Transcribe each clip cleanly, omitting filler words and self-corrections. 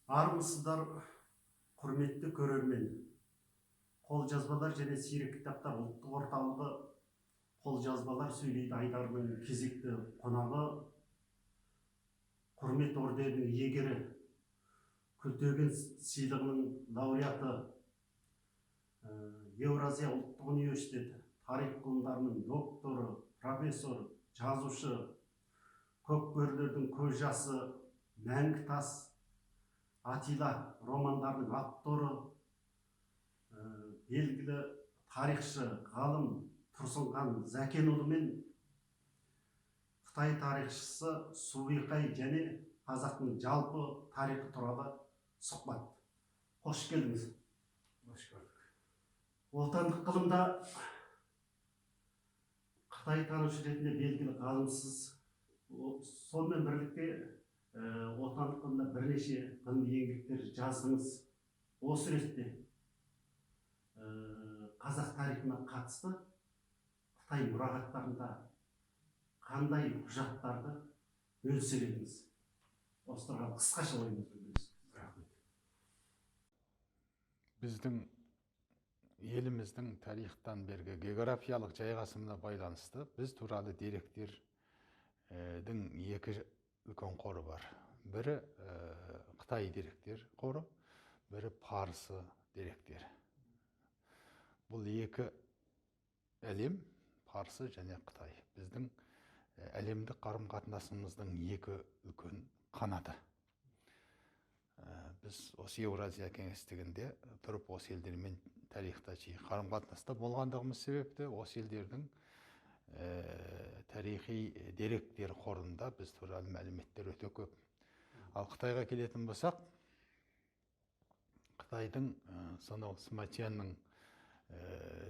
Армысыздар, құрметті көрермен. Қолжазбалар және сирек кітаптар ұлттық орталығы қолжазбалар сөйлейді айдарының кезекті қонағы, құрмет орденінің иегері, күлтегін сыйлығының лауреаты, Еуразия ұлттық университеті тарих ғылымдарының докторы, профессор, жазушы, көкбөрілердің көз жасы, мәңгі тас, Атила романдарының авторы, белгілі тарихшы, ғалым Тұрсынхан Зәкенұлы мен Қытай тарихшысы Субиқай және қазақтың жалпы тарихы туралы сұхбат. Қош келдіңіз. Қош көрдік. Отандық ғылымда Қытай танушы ретінде белгілі ғалымсыз. Сонымен бірлікте отандық ғылымда бірнеше ғылыми еңбектер жаздыңыз. Осы ретте қазақ тарихына қатысты Қытай мұрағаттарында қандай құжаттарды бөлісер едіңіз? Осыларға қысқаша ойыңызды бөлісіңіз. Рахмет. Біздің еліміздің тарихтан бергі географиялық жайғасымына байланысты біз туралы деректердің екі үлкен қоры бар. Бірі Қытай деректер қоры, бірі парсы деректер. Бұл екі әлем, парсы және Қытай, біздің әлемдік қарым-қатынасымыздың екі үлкен қанаты. Біз осы Еуразия кеңістігінде тұрып, осы елдермен тарихта жиі қарым-қатынаста болғандығымыз себепті, осы елдердің тарихи деректер қорында біз туралы мәліметтер өте көп. Ал Қытайға келетін болсақ, Қытайдың сонау Сматянның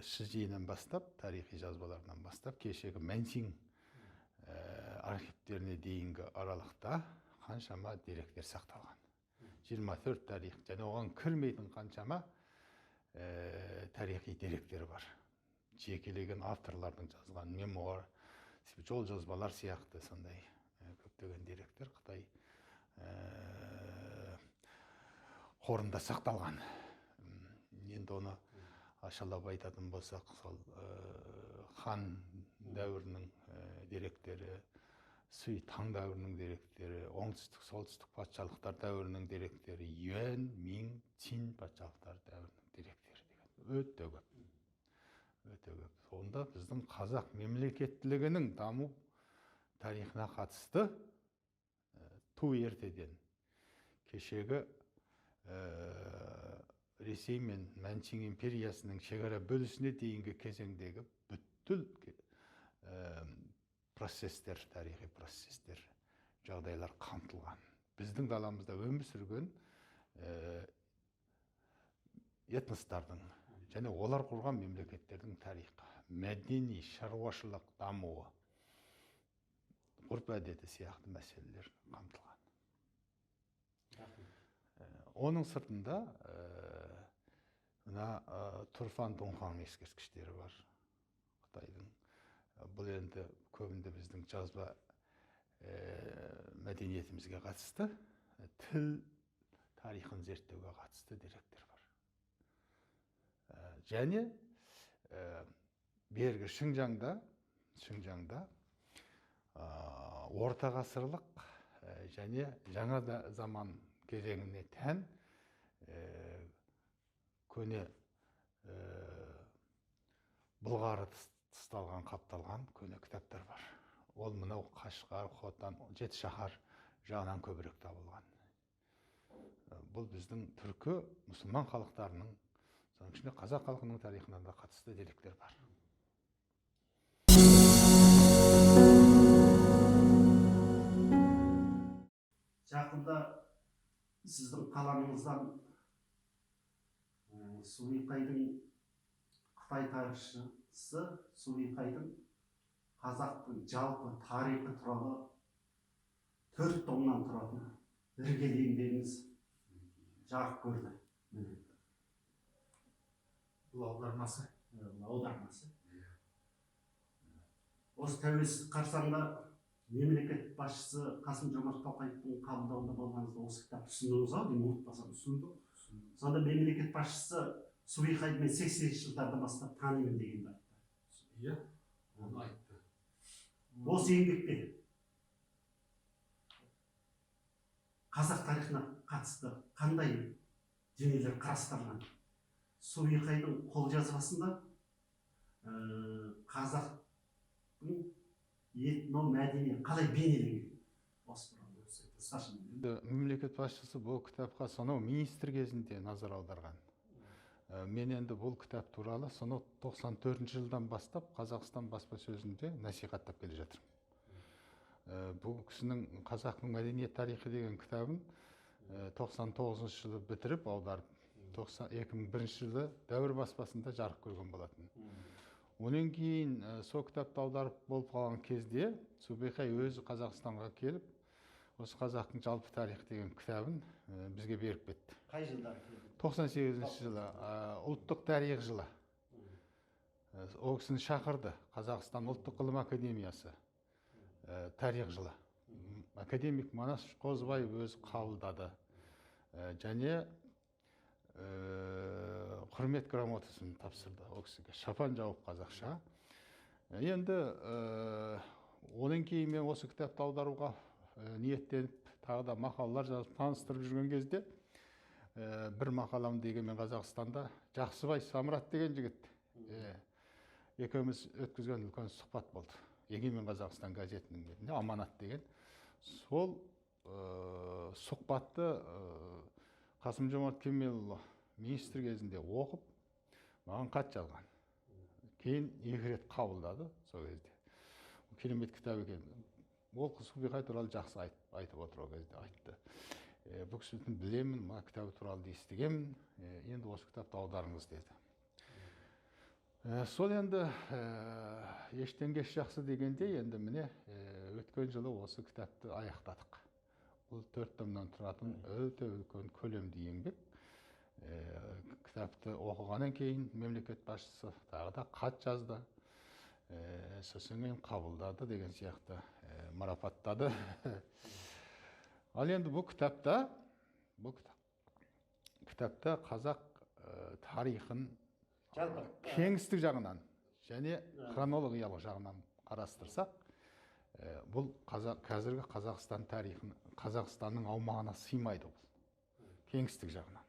Шижинен бастап, тарихи жазбаларынан бастап, кешегі Мэнсин архивтеріне дейінгі аралықта қаншама деректер сақталған. 24 тарих және оған кірмейтін қаншама тарихи деректер бар. Жекелеген авторлардың жазған мемуар, жол жазбалар сияқты сондай көптеген деректер Қытай қорында сақталған. Енді оны ашалап айтатын болсақ, хан дәуірінің деректері, Сүй Таң дәуірінің деректері, оңтүстік, солтүстік патшалықтар дәуірінің деректері, Юань, Мин, Чин патшалықтар дәуірінің деректері деген өте көп. Өте көп. Сонда біздің қазақ мемлекеттілігінің даму тарихына қатысты ту ертеден кешегі Ресей мен Мэнсин империясының шекара бөлісіне дейінгі кезеңдегі бүткіл процестер, тарихи процестер, жағдайлар қамтылған. Біздің даламызда өмір сүрген этностардың және олар құрған мемлекеттердің тарихы, мәдени, шаруашылық дамуы, ғұрп әдеті сияқты мәселелер қамтылған. Оның сыртында Тұрфан Дунхан ескерткіштері бар. Қытайдың. Бұл енді көбінде біздің жазба мәдениетімізге қатысты, тіл тарихын зерттеуге қатысты деректер бар. Және бергі Шыңжаңда орта ғасырлық және жаңа заман кезеңіне тән көне былғары тысталған, қапталған көне кітаптар бар. Ол мынау Қашқар, Хотан, Жеті шаһар жағынан көбірек табылған. Бұл біздің түркі мұсылман халықтарының, соның ішінде қазақ халқының тарихынан да қатысты деректер бар. Жақында сіздің қаламыңыздан Субиқайдың Қытай тарихшысы Субиқайдың қазақтың жалпы тарихы туралы 4 томнан тұратын іргелі еңбегіңіз жарық көрді. Бұл аудармасы. Осы тәуелсіздік қарсаңында мемлекет басшысы Қасым-Жомарт Тоқаевтың қабылдауында болғаныңызда осы кітапты ұсындыңыз ау деймін, ұмытпасам. Сонда мемлекет басшысы Субихайды мен 80-ші жылдардан бастап танимын дегенді айтты. Иә, оны айтты. Осы еңбекте қазақ тарихына қатысты қандай дүниелер қарастырылған? Субихайдың қолжазбасында қазақтың этно-мәдени қалай бейнеленген? Мемлекет басшысы бұл кітапқа сонау министр кезінде назар аударған. Мен енді бұл кітап туралы сонау 94 жылдан бастап Қазақстан баспасөзінде насихаттап келе жатырмын. Бұл кісінің қазақтың мәдениет тарихы деген кітабын 99 жылы бітіріп аударып, 2001 жылы Дәуір баспасында жарық көрген болатын. Онан кейін сол кітапты аударып болып қалған кезде Субихай өзі Қазақстанға келіп, осы қазақтың жалпы тарих деген кітабын бізге беріп кетті. Қай жылдар? 98 жылы, ұлттық тарих жылы. Ол кісіні шақырды, Қазақстан ұлттық ғылым академиясы тарих жылы. Академик Манас Қозыбаев өзі қабылдады. Және құрмет грамотасын тапсырды ол кісіге, шапан жауып қазақша. Енді онан кейін мен осы кітапты аударуға ниеттеніп, тағы да мақалалар жазып таныстырып жүрген кезде бір мақалам деген мен Қазақстанда Жақсыбай Самрат деген жігіт екеуміз өткізген үлкен сұхбат болды. Егемен Қазақстан газетінің бетінде Аманат деген. Сол сұхбатты Қасым-Жомарт Кемелұлы министр кезінде оқып, маған хат жазған. Кейін 2 рет қабылдады сол кезде. Керемет кітап екен. Ол Субихай туралы жақсы айтып отыр ол кезде айтты. Бұл кісіні білемін, мына кітабы туралы естігемін, енді осы кітапты аударыңыз деді. Сол енді ештен кеш жақсы дегенде енді міне өткен жылы осы кітапты аяқтадық. Бұл 4 томнан тұратын өте үлкен көлемді еңбек. Кітапты оқығаннан кейін мемлекет басшысы тағы да хат жазды. Сосын кейін қабылдады деген сияқты марапаттады. Ал енді бұл кітапта қазақ тарихын кеңістік жағынан және хронологиялық жағынан қарастырсақ, бұл қазіргі Қазақстан тарихын Қазақстанның аумағына сыймайды бұл кеңістік жағынан.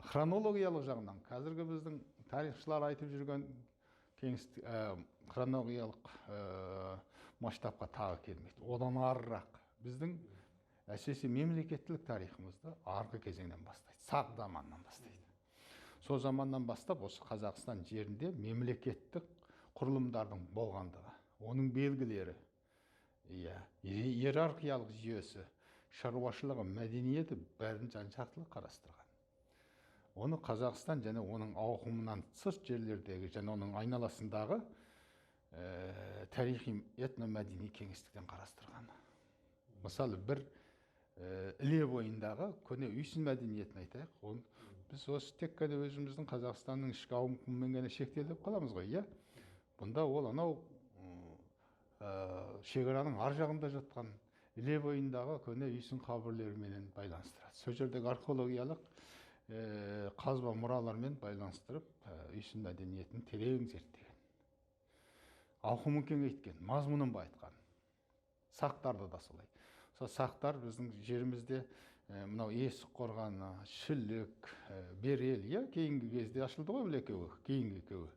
Хронологиялық жағынан қазіргі біздің тарихшылар айтып жүрген хронологиялық масштабқа тағы келмейді. Одан арырақ біздің әсіресе мемлекеттілік тарихымызды арғы кезеңнен бастайды, сақ заманнан бастайды. Сол заманнан бастап осы Қазақстан жерінде мемлекеттік құрылымдардың болғандығы, оның белгілері, иерархиялық жүйесі, шаруашылығы, мәдениеті бәрін жан-жақтылы қарастырған. Оны Қазақстан және оның ауқымынан тыс жерлердегі және оның айналасындағы тарихи этномәдени кеңістіктен қарастырған. Мысалы, бір Іле бойындағы көне үйсін мәдениетін айтайық. Біз осы тек қана өзіміздің Қазақстанның ішкі ауқымымен ғана шектеліп қаламыз ғой, иә? Бұнда ол анау шекараның ар жағында жатқан Іле бойындағы көне үйсін қабірлерімен байланыстырады. Сол жердегі археологиялық қазба мұралармен байланыстырып, үйсін мәдениетін терең зерттеген. Ауқымын кеңейткен, мазмұнын байытқан. Сақтарды да солай. Сол сақтар біздің жерімізде мынау Есік қорғаны, Шілік, Берел, кейінгі кезде ашылды ғой бұл екеуі, кейінгі екеуі.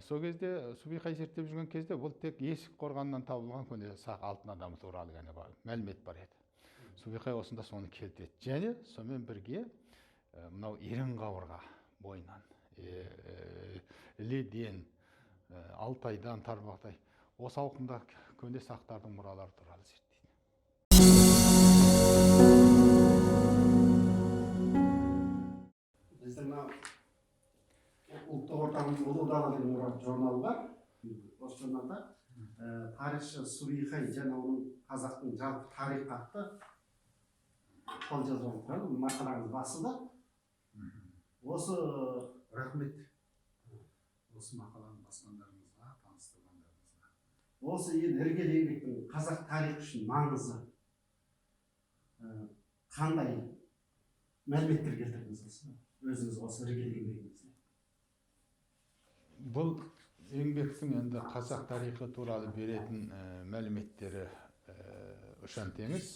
Сол кезде Субихай зерттеп жүрген кезде бұл тек Есік қорғанынан табылған көне сақ алтын адамы туралы ғана мәлімет бар еді. Субихай осында соны келтіреді. Және сонымен бірге мынау Ерен қабырға бойынан, Іледен, Алтайдан, Тарбақтай, осы ауқымда көне сақтардың мұралары туралы зерттейді. Біздің ұлттық ортамыз ұлы дала деген мұрат журналы бар. Осы журналда тарихшы Субихай және оның қазақтың жалпы тарихы атты қолжазба тұрады. Мақалаңыз басылды. Осы рахмет. Осы мақаланы басқандарыңызға, таныстырғандарыңызға. осы енді іргелі еңбектің қазақ тарихы үшін маңызы қандай мәліметтер келтірдіңіз өзіңіз осы іргелі еңбегіңізде? Бұл еңбектің енді қазақ тарихы туралы беретін мәліметтері ұшан теңіз.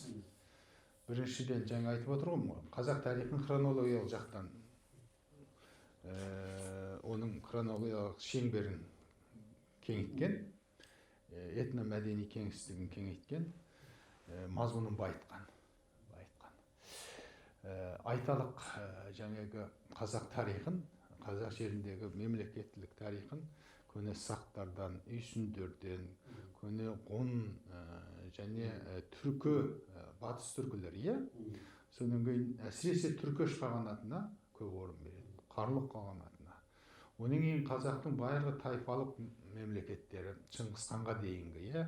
Біріншіден жаңа айтып отырмын ғой, қазақ тарихын хронологиялық жақтан оның хронологиялық шеңберін кеңейткен, этномәдени кеңістігін кеңейткен, мазмұнын байытқан. Айталық жаңағы қазақ тарихын, қазақ жеріндегі мемлекеттілік тарихын көне сақтардан, үйсіндерден, көне ғұн және түркі, батыс түркілер, содан кейін әсіресе түркеш қағанатына көп орын береді, қарлық қағанатына. Оның кейін қазақтың байырғы тайпалық мемлекеттері, Шыңғысханға дейінгі,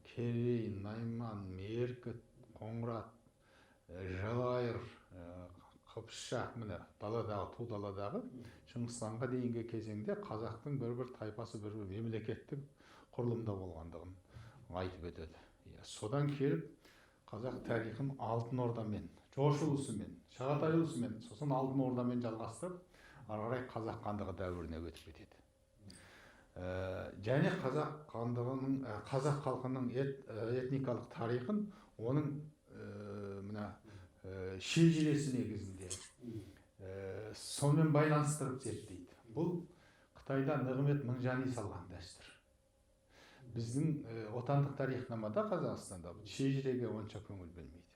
Керей, Найман, Меркіт, Қоңырат, Жалайыр, Қыпшақ, міне даладағы, ту даладағы Шыңғысханға дейінгі кезеңде қазақтың бір тайпасы, бір мемлекеттік құрылымда болғандығын айтып өтеді. Содан келіп қазақ тарихын Алтын Ордамен, Жошы ұлысымен, Шағатай ұлысымен, сосын Алтын Ордамен жалғастырып, ары қарай қазақ хандығы дәуіріне өтіп кетеді. Және қазақ халқының этникалық тарихын оның шежіресі негізінде сонымен байланыстырып зерттейді. Бұл Қытайда Нығымет Мыңжани салған дәстүр. Біздің отандық тарихнамада Қазақстанда шежіреге онша көңіл бөлмейді.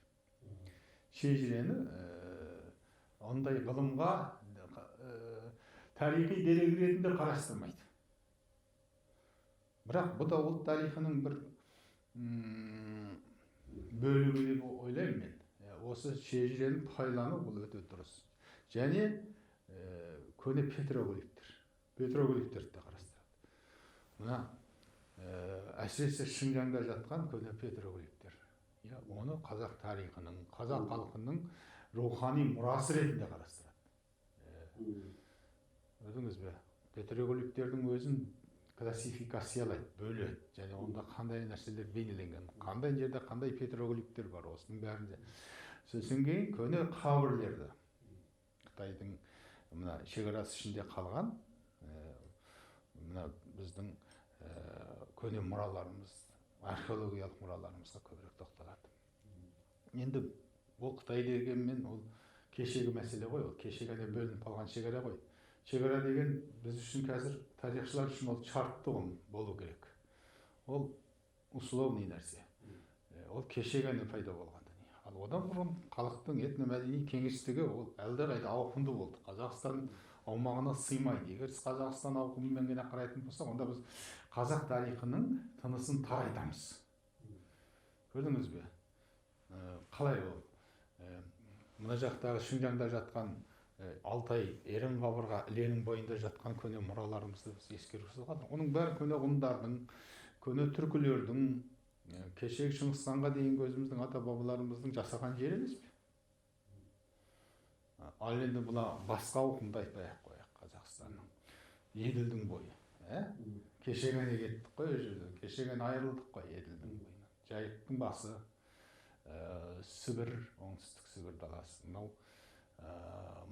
Шежірені ондай ғылымға тарихи дерек ретінде қарастырмайды. Бірақ бұл да ұлт тарихының бір бөлігі деп ойлаймын мен. Осы шежірені пайдалану бұл өте дұрыс. Және көне петроглифтерді де қарастырады. Мына әсіресе Шыңжаңда жатқан көне петроглифтер. Оны қазақ тарихының, қазақ халқының рухани мұрасы ретінде қарастырады. Көрдіңіз бе? Петроглифтердің өзін классификациялайды, бөледі, және онда қандай нәрселер бейнеленген, қандай жерде қандай петроглифтер бар, осының бәрінде. Сосын кейін көне қабірлерді, Қытайдың мына шекарасы ішінде қалған, мына біздің көне мұраларымыз, археологиялық мұраларымызға көбірек тоқталады. Енді ол Қытай дегенмен ол кешегі мәселе ғой, ол кешегіден бөлініп қалған шекара ғой. Шекара деген біз үшін қазір, тарихшылар үшін ол шартты болу керек. Ол условный нәрсе. Ол кешегіден пайда болған. Ал одан бұрын халықтың этномәдени кеңістігі ол әлдеқайда ауқымды болды. Қазақстан аумағына сыймайды. Егер Қазақстан ауқымымен ғана қарайтын болсақ, онда біз қазақ тарихының тынысын тарайтамыз. Көрдіңіз бе? Қалай ол? Мына жақтағы Шыңжаңда жатқан Алтай, Ерен қабырға, Іленің бойында жатқан көне мұраларымызды ескерусіз қалды. Оның бәрі көне ғұндардың, көне түркілердің, кешегі Шыңғысханға дейінгі өзіміздің ата-бабаларымыздың жасаған жері емес пе? Ал енді бұла басқа ауқымда айтпай-ақ қояйық, Қазақстанның, Еділдің бойы. Кешегіне кеттік қой, кешеген айырылдық қой Еділдің бойынан. Жайықтың басы, Сібір, оңтүстік Сібір даласы.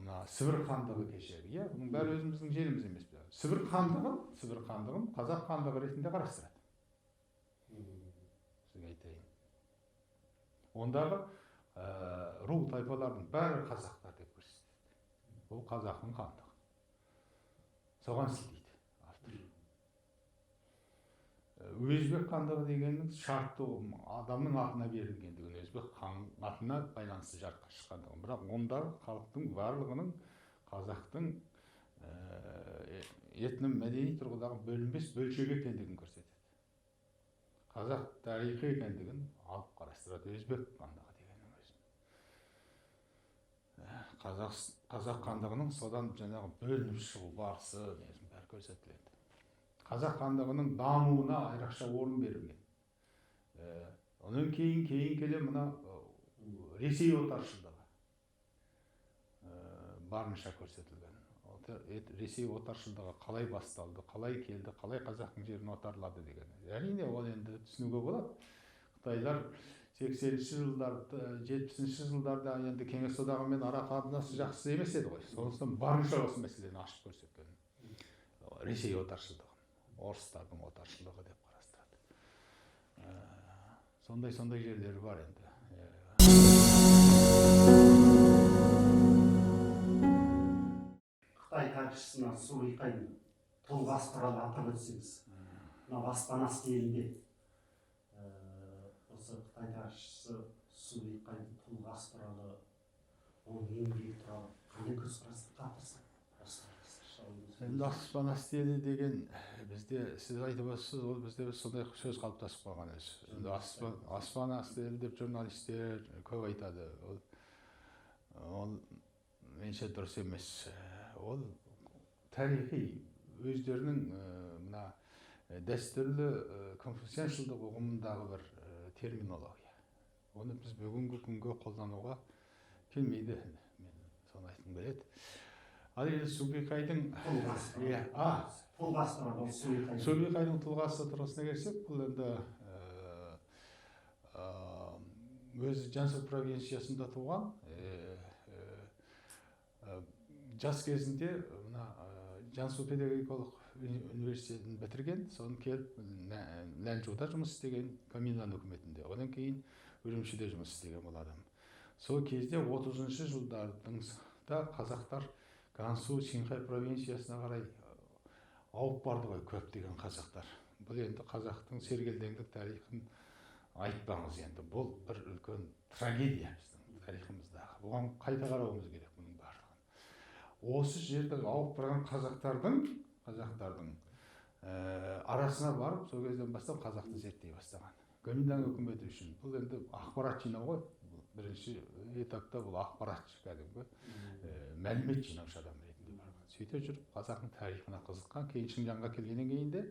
Мына Сібір хандығы кешегі, бұның бәрі өзіміздің жеріміз емес пе? Сібір хандығын қазақ хандығы ретінде қарастырады. Ондағы ру тайпалардың бәрі қазақтар деп көрсетеді. Бұл қазақтың хандығы. Соған сілтейді автор. Өзбек хандығы дегеннің шартты адамның атына берілгендігін, өзбек атына байланысты жарыққа шыққандығын. Бірақ ондағы халықтың барлығының қазақтың этномәдени тұрғыдағы бөлінбес бөлшегі екендігін көрсетеді. Қазақ тарихы екендігін алып қарастырады өзбек хандығы дегеннің өзін. Қазақ хандығының содан жаңағы бөлініп шығу барысы бәрі көрсетіледі. Қазақ хандығының дамуына айрықша орын берілген. Оның кейін келе мына Ресей отаршылдығы барынша көрсетілген. Ресей отаршылдығы қалай басталды, қалай келді, қалай қазақтың жерін отарлады деген. Әрине ол енді түсінуге болады. Қытайлар 80-ші жылдарда, 70-ші жылдарда енді Кеңес одағымен ара қатынасы жақсы емес еді ғой. Сондықтан барынша осы мәселені ашып көрсеткен. Ресей отаршылдығы, орыстардың отаршылдығы деп қарастырады. Сондай жерлері бар енді. Қытай тарихшысына Сурикайдың тұлғасы туралы атап өтсеңіз. Мына баспанасы елінде осы Қытай тарихшысы Сурикайдың тұлғасы туралы, оның еңбегі туралы қандай көзқарас қалыптасқан? Енді аспан астелі деген бізде, сіз айтып отырсыз, ол бізде сондай сөз қалыптасып қалған өзі. Енді аспан астелі деп журналистер көп айтады. Ол менше дұрыс емес. Ол тарихи өздерінің мына дәстүрлі конфуцианшылдық ұғымындағы бір терминология. Оны біз бүгінгі күнге қолдануға келмейді. Мен соны айтқым келеді. Ал енді Сурикайдың Сурикайдың тұлғасы тұрғысына келсек, бұл енді өзі Жансу провинциясында туған, жас кезінде мына Жансу педагогикалық университетін бітірген, соны келіп Нанчжуда жұмыс істеген, Коминлан үкіметінде. Одан кейін Үрімшіде жұмыс істеген бұл адам. Сол кезде 30-шы жылдарда қазақтар Гансу, Синхай провинциясына қарай ауып барды ғой көптеген қазақтар. Бұл енді қазақтың сергелдеңдік тарихын айтпаңыз енді. Бұл бір үлкен трагедия біздің тарихымыздағы. Бұған қайта қарауымыз керек бұның барлығын. Осы жерде ауып барған қазақтардың арасына барып, сол кезден бастап қазақты зерттей бастаған. Коминлан үкіметі үшін бұл енді ақпарат жинау ғой. Бірінші этапта бұл ақпаратшы кәдімгі мәлімет жинаушы адам ретінде барған. Сөйте жүріп қазақтың тарихына қызыққан, кейін Шыңжаңға келгеннен кейін де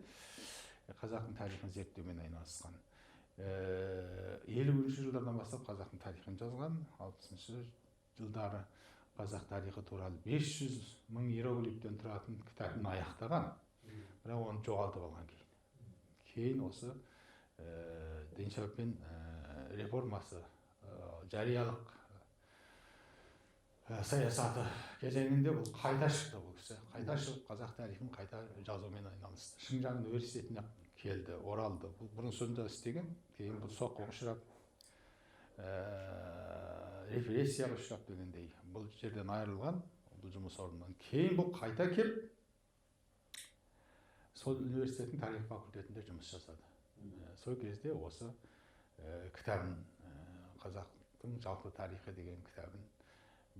қазақтың тарихын зерттеумен айналысқан. 50-ші жылдардан бастап қазақтың тарихын жазған, 60-шы жылдары қазақ тарихы туралы 500.000 иероглифтен тұратын кітабын аяқтаған, бірақ оны жоғалтып алған кейін. Кейін осы Дэн Сяопин реформасы, жариялық саясаты кезеңінде бұл қайта шықты бұл кісі. Қайта шығып қазақ тарихын қайта жазумен айналысты. Шыңжаң университетіне келді, оралды. Бұл бұрын-соңды істеген, кейін бұл соққыға ұшырап, репрессияға ұшырап дегендей. Бұл жерден айырылған, бұл жұмыс орнынан. Кейін бұл қайта келіп, сол университеттің тарих факультетінде жұмыс жасады. Сол кезде осы кітабын, қазақтың жалпы тарихы деген кітабын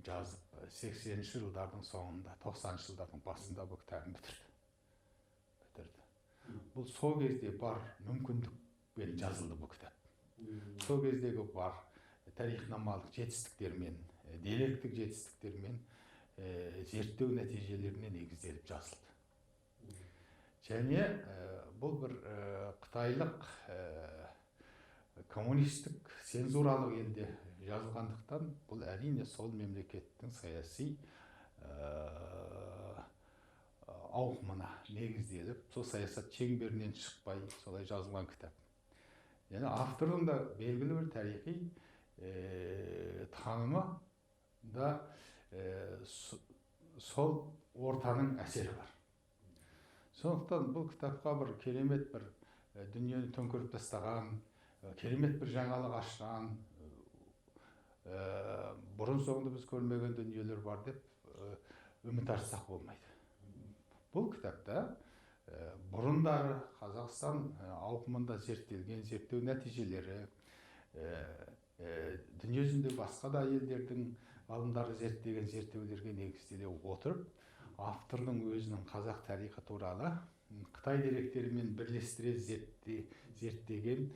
жазып, 80-ші жылдардың соңында, 90-ші жылдардың басында бұл кітабын бітірді. Бұл сол кезде бар мүмкіндікпен жазылды бұл кітап. Сол кездегі бар тарихнамалық жетістіктермен, деректік жетістіктермен, зерттеу нәтижелеріне негізделіп жазылды. Және бұл бір қытайлық коммунистік цензуралық елде жазылғандықтан, бұл әрине сол мемлекеттің саяси ауқымына негізделіп, сол саясат шеңберінен шықпай солай жазылған кітап. Yani автордың да белгілі бір тарихи танымы да сол ортаның әсері бар. Сондықтан бұл кітапқа бір керемет бір дүниені төңкеріп тастаған, керемет бір жаңалық ашқан, бұрын соңды біз көрмеген дүниелер бар деп үміт артсақ болмайды. Бұл кітапта бұрындары Қазақстан ауқымында зерттелген зерттеу нәтижелері, дүние жүзінде басқа да елдердің ғалымдары зерттеген зерттеулерге негізделе отырып, автордың өзінің қазақ тарихы туралы Қытай деректерімен бірлестіре зерттеген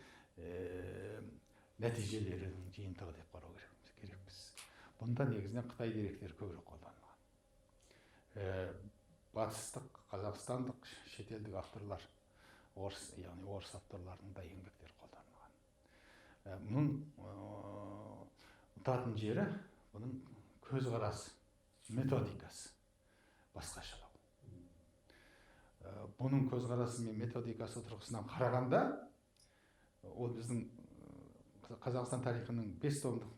нәтижелерінің жиынтығы деп қарау керекпіз. Бұнда негізінен Қытай деректері көбірек қолданылған. Батыстық, қазақстандық, шетелдік авторлар, яғни орыс авторларының да еңбектері қолданылған. Бұның ұтатын жері, бұның көзқарасы, методикасы. басқашалау. Бұның көзқарасы мен методикасы тұрғысынан қарағанда, ол біздің Қазақстан тарихының 5 томдық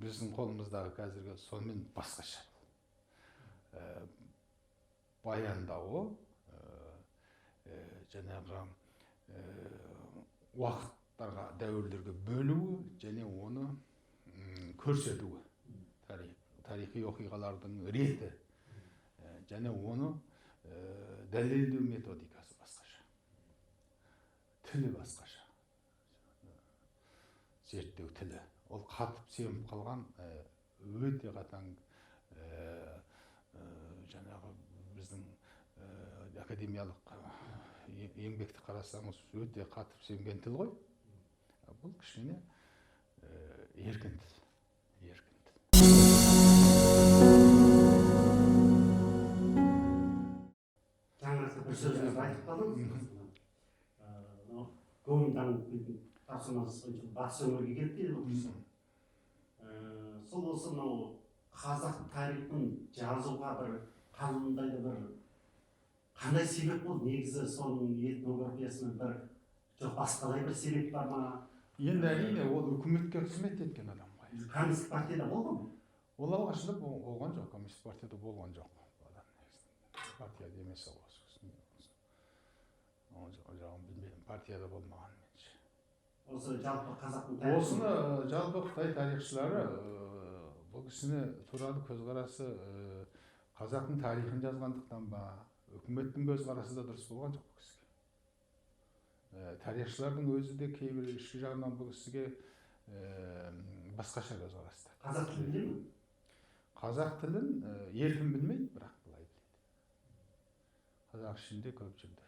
біздің қолымыздағы қазіргі сонымен басқаша. Баяндауы, жаңағы уақыттарға, дәуірлерге бөлуі және оны көрсетуі, тарихи оқиғалардың реті және оны дәлелдеу методикасы басқаша, тілі басқаша, зерттеу тілі. Ол қатып семіп қалған өте қатаң, жаңағы біздің академиялық еңбекті қарасаңыз өте қатып семген тіл ғой. Бұл кішкене еркін тіл. Жаңағы бір сөзіңізді айтып қалдыңыз. Көңілдан тапсырмасы бойынша батыс өңірге келіп келді. Сол осы мынау қазақ тарихын жазуға бір қандай да бір қандай себеп болды? Негізі соның этнографиясының бір жоқ басқалай бір себеп бар ма? Енді әрине ол үкіметке қызмет еткен адам ғой. Коммунистік партияда болды ма? Ол алғашында болған жоқ, коммунистік партияда болған жоқ. Партия демесі ғой. Жағын білмедім, партияда болмаған менше. Осы жалпы қазақтың осыны жалпы Қытай тарихшылары бұл кісіні туралы көзқарасы қазақтың тарихын жазғандықтан ба, үкіметтің көзқарасы да дұрыс болған жоқ бұл кісіге. Тарихшылардың өзі де кейбір ішкі жағынан бұл кісіге басқаша көзқараста. Қазақ тілін біле ме? Қазақ тілін еркін білмейді, бірақ былай біледі. Қазақ ішінде көп жүрді.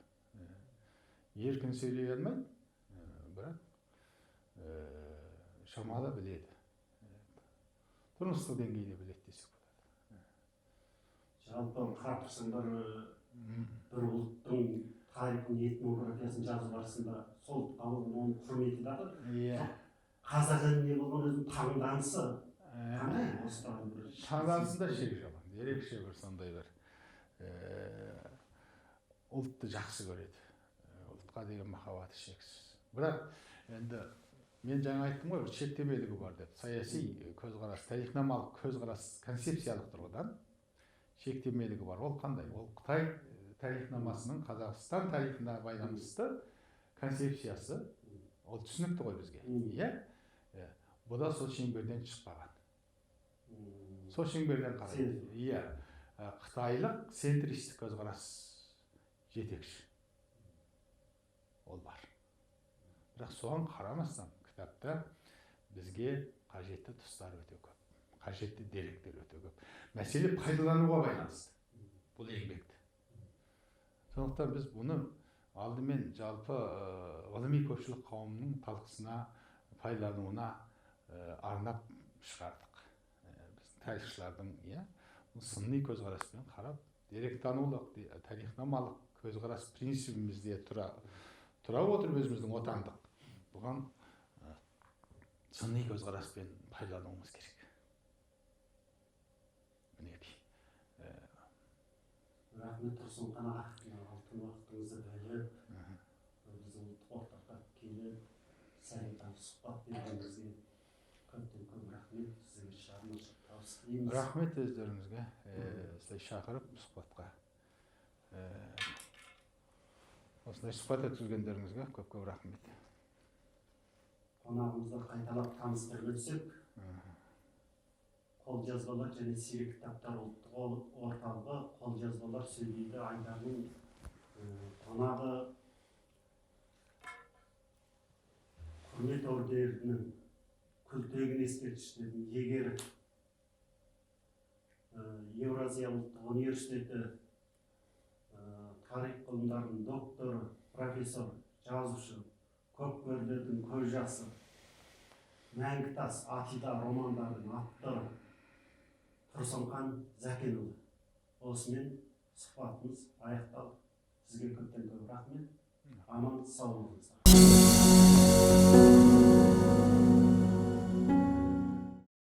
Еркін сөйлей алмайды, бірақ шамалы біледі. Тұрмыстық деңгейде біледі десек болады. Жалпы қарап тұрсаң бір ұлттың тарихын, этнографиясын жазу барысында сол оның құрметі дағы. Қазақ еліне болған өзінің таңданысы қандай? Осыдан бір таңданысында шек жоқ. Ерекше бір сондай бір ұлтты жақсы көреді. Ұлтқа деген махаббаты шексіз. Бірақ енді мен жаңа айттым ғой, бір шектемелігі бар деп. Саяси көзқарас, тарихнамалық көзқарас, концепциялық тұрғыдан шектемелігі бар. Ол қандай? Ол Қытай тарихнамасының Қазақстан тарихына байланысты концепциясы. Ол түсінікті ғой бізге. Иә? Бұл да сол шеңберден шықпаған. Сол шеңберден қарайды. Иә. Қытайлық центристік көзқарас жетекші. Ол бар. Бірақ соған қарамастан кітапта бізге қажетті тұстар өте көп. Қажетті деректер өте көп. Мәселе пайдалануға байланысты. Бұл еңбекті. Сондықтан біз бұны алдымен жалпы ғылыми көпшілік қауымның талқысына, пайдалануына арнап шығардық. Біздің тарихшылардың сыни көзқараспен қарап, деректанулық, тарихнамалық көзқарас принцибімізде тұра отырып өзіміздің отандық. Бұған сыни көзқараспен пайдалануымыз керек. Мінекей. Рахмет Тұрсын Қанаға, алтын уақытыңызды бөліп, біздің ортаққа келіп, сайттан сұхбат бергеніңізге көп рахмет. Сізге шығармашылық табыс тілейміз. Рахмет өздеріңізге. Сізді шақырып сұхбатқа. Осындай сұхбат өткізгендеріңізге көп рахмет. Қонағымызды қайталап таныстырып өтсек, қолжазбалар және сирек кітаптар ұлттық орталығы қолжазбалар сөйлейді айдарының қонағы құрмет орденінің күлтегін ескерткіштердің иегері Еуразия ұлттық университеті тарих ғылымдарының докторы, профессор, жазушы, көкбөрілердің көз жасы, Мәңгітас Атида романдардың авторы Тұрсынхан Зәкенұлы. Осымен сұхбатымыз аяқталды. Сізге көп рахмет. Аман сау болыңыздар.